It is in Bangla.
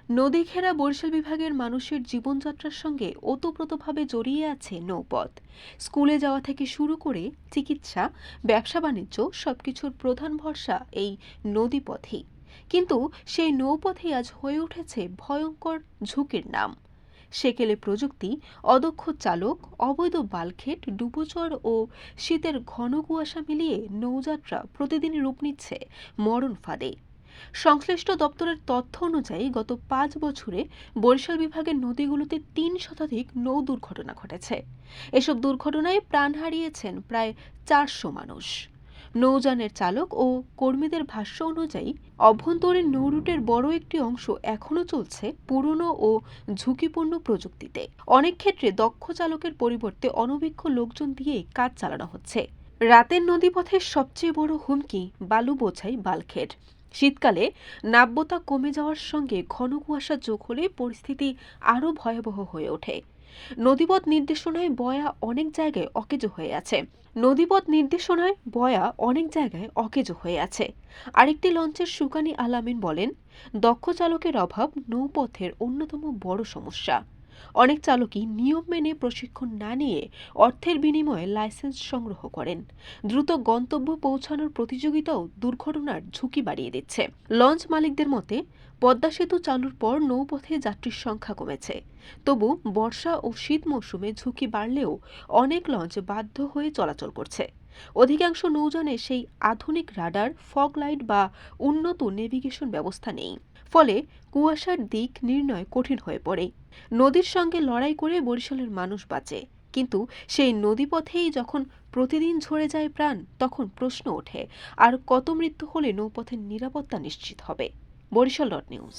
নদী ঘেরা বরিশাল বিভাগের মানুষের জীবনযাত্রার সঙ্গে ওতপ্রোতভাবে জড়িয়ে আছে নৌপথ। স্কুলে যাওয়া থেকে শুরু করে চিকিৎসা, ব্যবসা বাণিজ্য সবকিছুর প্রধান ভরসা এই নদীপথেই। কিন্তু সেই নৌপথেই আজ হয়ে উঠেছে ভয়ঙ্কর ঝুঁকির নাম। সেকেলে প্রযুক্তি, অদক্ষ চালক, অবৈধ বাল্কহেড, ডুবোচর ও শীতের ঘন কুয়াশা মিলিয়ে নৌযাত্রা প্রতিদিনই রূপ নিচ্ছে মরণ ফাঁদে। সংশ্লিষ্ট দপ্তরের তথ্য অনুযায়ী গত 5 বছরে বরিশাল বিভাগের নদীগুলোতে 3 শতাধিক নৌ দুর্ঘটনা ঘটেছে। এসব দুর্ঘটনায় প্রাণ হারিয়েছেন প্রায় 400 মানুষ। নৌযানের চালক ও কর্মীদের ভাষ্য অনুযায়ী অভ্যন্তরীণ নৌরুটের বড় একটি অংশ এখনও চলছে পুরনো ও ঝুঁকিপূর্ণ প্রযুক্তিতে। অনেক ক্ষেত্রে দক্ষ চালকের পরিবর্তে অনভিজ্ঞ লোকজন দিয়ে কাজ চালানো হচ্ছে। রাতের নদীপথের সবচেয়ে বড় হুমকি বালু বোঝাই বাল্কহেড। শীতকালে নাব্যতা কমে যাওয়ার সঙ্গে ঘন কুয়াশা যোগ হলে পরিস্থিতি আরও ভয়াবহ হয়ে ওঠে। নদীপথ নির্দেশনায় বয়া অনেক জায়গায় অকেজো হয়ে আছে। আরেকটি লঞ্চের সুকানি আলামিন বলেন, দক্ষ চালকের অভাব নৌপথের অন্যতম বড় সমস্যা। অনেক চালকই নিয়ম মেনে প্রশিক্ষণ না নিয়ে অর্থের বিনিময়ে লাইসেন্স সংগ্রহ করেন। দ্রুত গন্তব্য পৌঁছানোর প্রতিযোগিতাও দুর্ঘটনার ঝুঁকি বাড়িয়ে দিচ্ছে। লঞ্চ মালিকদের মতে, পদ্মা সেতু চালুর পর নৌপথে যাত্রীর সংখ্যা কমেছে। তবু বর্ষা ও শীত মৌসুমে ঝুঁকি বাড়লেও অনেক লঞ্চ বাধ্য হয়ে চলাচল করছে। অধিকাংশ নৌযানে সেই আধুনিক রাডার, ফগ লাইট বা উন্নত নেভিগেশন ব্যবস্থা নেই। ফলে কুয়াশার দিক নির্ণয় কঠিন হয়ে পড়ে। নদীর সঙ্গে লড়াই করে বরিশালের মানুষ বাঁচে, কিন্তু সেই নদীপথেই যখন প্রতিদিন ঝরে যায় প্রাণ, তখন প্রশ্ন ওঠে, আর কত মৃত্যু হলে নৌপথের নিরাপত্তা নিশ্চিত হবে? Barishal dot news.